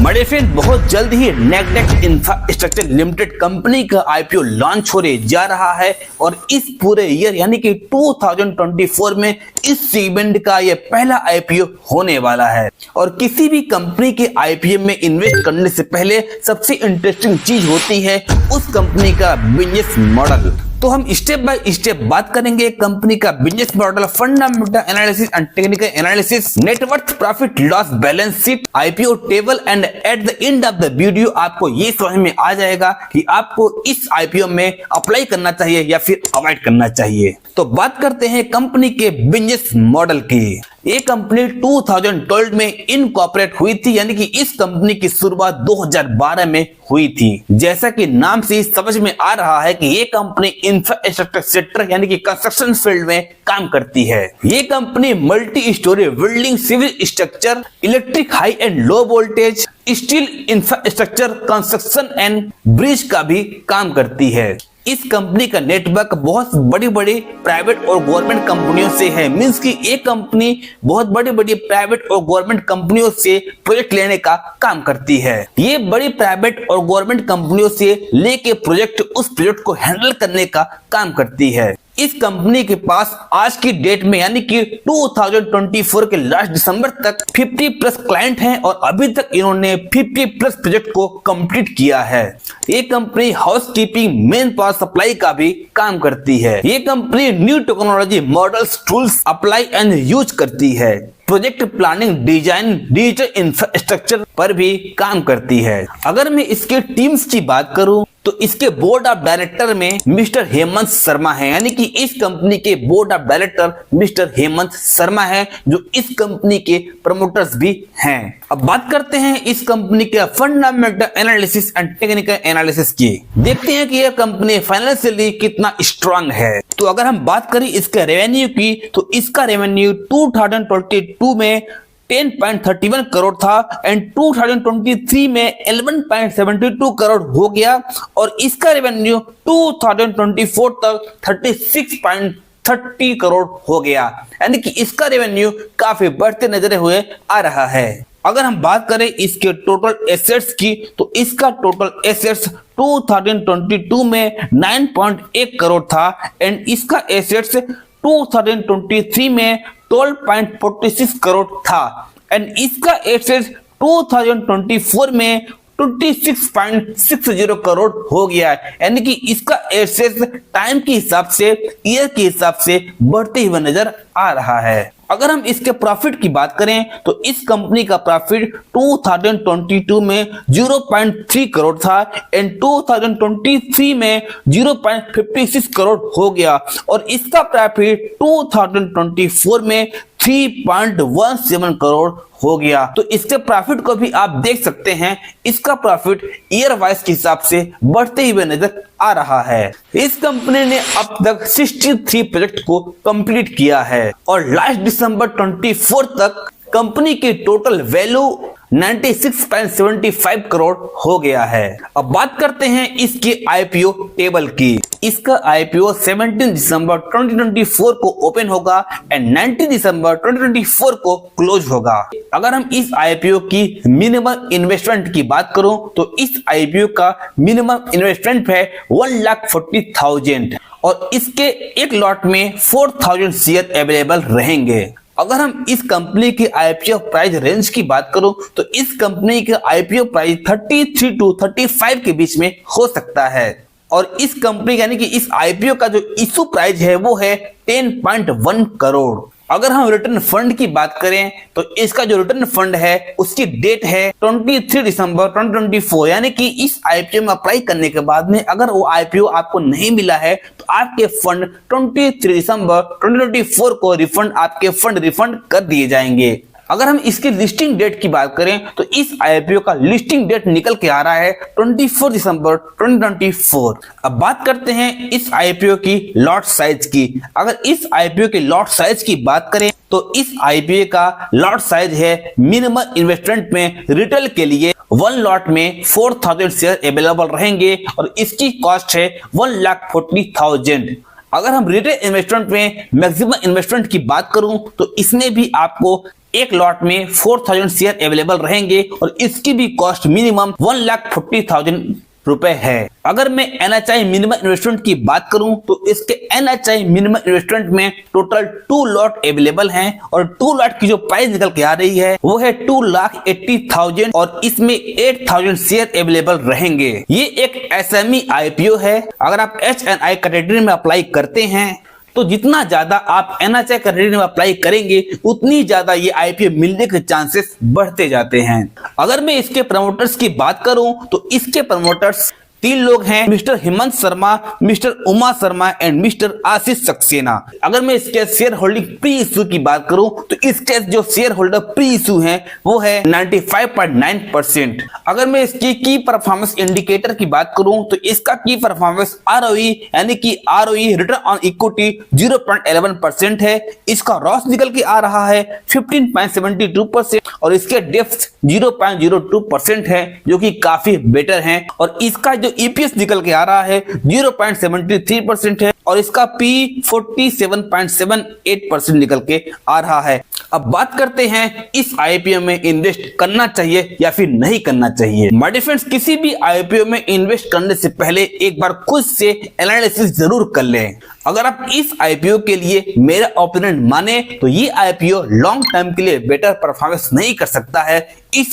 बड़े फ्रेंड, बहुत जल्द ही नेगडेक इंफ्रास्ट्रक्चर लिमिटेड कंपनी का आईपीओ लॉन्च होने जा रहा है और इस पूरे ईयर यानी कि 2024 में इस सेगमेंट का ये पहला आईपीओ होने वाला है। और किसी भी कंपनी के आईपीओ में इन्वेस्ट करने से पहले सबसे इंटरेस्टिंग चीज होती है उस कंपनी का बिजनेस मॉडल। तो हम स्टेप बाय स्टेप बात करेंगे कंपनी का business model, fundamental analysis and technical analysis, net worth, profit loss balance sheet, IPO table and at the end of the video आपको ये समझ में आ जाएगा कि आपको इस आईपीओ में अप्लाई करना चाहिए या फिर अवॉइड करना चाहिए। तो बात करते हैं कंपनी के बिजनेस मॉडल की। ये कंपनी 2012 में इनकॉर्पोरेट हुई थी, यानी कि इस कंपनी की शुरुआत 2012 में हुई थी। जैसा कि नाम से समझ में आ रहा है कि ये कंपनी इंफ्रास्ट्रक्चर सेक्टर यानी कि कंस्ट्रक्शन फील्ड में काम करती है। ये company multi storey building, civil structure, electric high and low voltage, steel infrastructure, construction and bridge का भी काम करती है। इस कंपनी का नेटवर्क बहुत बड़ी बड़ी प्राइवेट और गवर्नमेंट कंपनियों से है। मींस कि एक कंपनी बहुत बड़ी बड़ी प्राइवेट और गवर्नमेंट कंपनियों से प्रोजेक्ट लेने का काम करती है। ये बड़ी प्राइवेट और गवर्नमेंट कंपनियों से लेके प्रोजेक्ट उस प्रोजेक्ट को हैंडल करने का काम करती है। इस कंपनी के पास आज की डेट में यानी कि 2024 के लास्ट दिसंबर तक 50 प्लस क्लाइंट हैं और अभी तक इन्होंने 50 प्लस प्रोजेक्ट को कंप्लीट किया है। ये company house keeping, main power supply का भी काम करती है। ये company new technology models, tools apply and use करती है। Project planning, design, digital infrastructure पर भी काम करती है। अगर मैं इसके टीम्स की बात करूं तो इसके बोर्ड ऑफ डायरेक्टर में मिस्टर हेमंत शर्मा है, यानी कि इस कंपनी के board of director mister Hemant Sharma है, जो इस कंपनी के प्रमोटर्स भी हैं। अब बात करते हैं इस कंपनी के fundamental analysis and technical analysis की। देखते हैं कि यह कंपनी फाइनेंशियली कितना स्ट्रांग है। तो अगर हम बात करें इसके रेवेन्यू की तो इसका रेवेन्यू 2022 में 10.31 करोड़ था एंड 2023 में 11.72 करोड़ हो गया और इसका रेवेन्यू 2024 तक 36.30 करोड़ हो गया, यानी कि इसका रेवेन्यू काफी बढ़ते नजर हुए आ रहा है। अगर हम बात करें इसके टोटल एसेट्स की तो इसका टोटल एसेट्स 2022 में 9.1 करोड़ था एंड इसका एसेट्स 2023 में 12.46 करोड़ था एंड इसका एसेट्स 2024 में 26.60 करोड़ हो गया है, यानी कि इसका एसेट्स टाइम के हिसाब से, ईयर के हिसाब से बढ़ते हुए नजर आ रहा है। अगर हम इसके प्रॉफिट की बात करें तो इस कंपनी का प्रॉफिट 2022 में 0.3 करोड़ था एंड 2023 में 0.56 करोड़ हो गया और इसका प्रॉफिट 2024 में 3.17 करोड़ हो गया। तो इसके प्रॉफिट को भी आप देख सकते हैं, इसका प्रॉफिट ईयर वाइज के हिसाब से बढ़ते हुए नजर आ रहा है। इस कंपनी ने अब तक 63 प्रोजेक्ट को कंप्लीट किया है और लास्ट दिसंबर 24 तक कंपनी की टोटल वैल्यू 96.75 करोड़ हो गया है। अब बात करते हैं इसके आईपीओ टेबल की। इसका आईपीओ 17 दिसंबर 2024 को ओपन होगा एंड 19 दिसंबर 2024 को क्लोज होगा। अगर हम इस आईपीओ की मिनिमम इन्वेस्टमेंट की बात करूं तो इस आईपीओ का मिनिमम इन्वेस्टमेंट है 1,40,000 और इसके एक लॉट में 4,000 शेयर अवेलेबल रहेंगे। अगर हम इस कंपनी के आईपीओ प्राइस रेंज की बात करूं तो इस कंपनी का आईपीओ प्राइस 33 to 35 के बीच में हो सकता है और इस कंपनी यानी कि इस आईपीओ का जो इशू प्राइस है वो है 10.1 करोड़। अगर हम रिटर्न फंड की बात करें तो इसका जो रिटर्न फंड है उसकी डेट है 23 दिसंबर 2024, यानी कि इस आईपीओ में अप्लाई करने के बाद में अगर वो आईपीओ आपको नहीं मिला है तो आपके फंड 23 दिसंबर 2024 को आपके फंड रिफंड कर दिए जाएंगे। अगर हम इसकी लिस्टिंग डेट की बात करें तो इस आईपीओ का लिस्टिंग डेट निकल के आ रहा है 24 दिसंबर 2024। अब बात करते हैं इस आईपीओ की लॉट साइज की। अगर इस आईपीओ की लॉट साइज की बात करें तो इस आईपीओ का लॉट साइज है मिनिमम इन्वेस्टमेंट में रिटेल के लिए 1 लॉट में 4,000 शेयर अवेलेबल रहेंगे और इसकी कॉस्ट है 1,40,000। अगर हम रिटेल इन्वेस्टमेंट में मैक्सिमम इन्वेस्टमेंट की बात करूं तो इसमें भी आपको एक लॉट में 4000 शेयर अवेलेबल रहेंगे और इसकी भी कॉस्ट मिनिमम 1,40,000 रुपए है। अगर मैं NHI मिनिमम इन्वेस्टमेंट की बात करूं तो इसके NHI मिनिमम इन्वेस्टमेंट में टोटल 2 लॉट अवेलेबल हैं और 2 लॉट की जो प्राइस निकल के आ रही है वो है 2,80,000 और इसमें 8,000 शेयर अवेलेबल रहेंगे। ये एक SME IPO है। अगर आप HNI कैटेगरी में अप्लाई करते हैं तो जितना ज्यादा आप NHI कैटेगरी में अप्लाई करेंगे उतनी ज्यादा ये IPO मिलने के चांसेस बढ़ते जाते हैं। अगर मैं इसके प्रमोटर्स की बात करूं तो इसके प्रमोटर्स 3 लोग हैं, mister Hemant Sharma, mister Uma Sharma and mister Ashish Saxena. अगर मैं इसके शेयर होल्डिंग प्री इशू की बात करूं तो इसके जो शेयर होल्डर प्री इशू है वो है 95.9%। अगर मैं इसकी की परफॉर्मेंस इंडिकेटर की बात करूं तो इसका की परफॉर्मेंस ROE यानी कि ROE रिटर्न ऑन इक्विटी 0.11% है। इसका रॉस निकल के आ रहा है 15.72% और इसके डेप्थ 0.02% है जो कि काफी बेटर है और इसका जो EPS निकल के आ रहा है 0.73% है और इसका P 47.78% निकल के आ रहा है। अब बात करते हैं इस IPO में इन्वेस्ट करना चाहिए या फिर नहीं करना चाहिए। माय डियर फ्रेंड्स, किसी भी IPO में इन्वेस्ट करने से पहले एक बार खुद से एनालिसिस जरूर कर लें। अगर आप इस IPO के लिए मेरा ओपिनियन माने तो ये IPO लॉन्ग टर्म के लिए बेटर परफॉर्मेंस नहीं कर सकता है। ये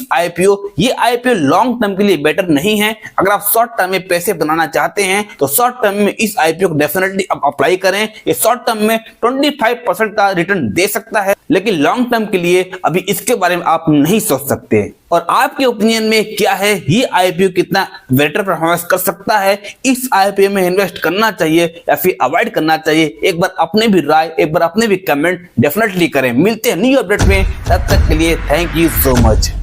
IPO लॉन्ग टर्म के लिए बेटर नहीं है। अगर आप शॉर्ट टर्म में पैसे बनाना चाहते हैं तो शॉर्ट टर्म में इस IPO को डेफिनेटली आप अप्लाई करें। ये शॉर्ट टर्म में 25% का रिटर्न दे सकता है, लेकिन लॉन्ग टर्म के लिए अभी इसके बारे में आप नहीं सोच सकते। और आपके ओपिनियन में क्या है, ये IPO कितना बेटर परफॉर्मेंस कर सकता है? इस IPO में इन्वेस्ट करना चाहिए या फिर अवॉइड करना चाहिए? एक बार अपने भी राय, एक बार अपने भी कमेंट डेफिनेटली करें। मिलते हैं न्यू अपडेट में, तब तक के लिए थैंक यू सो मच।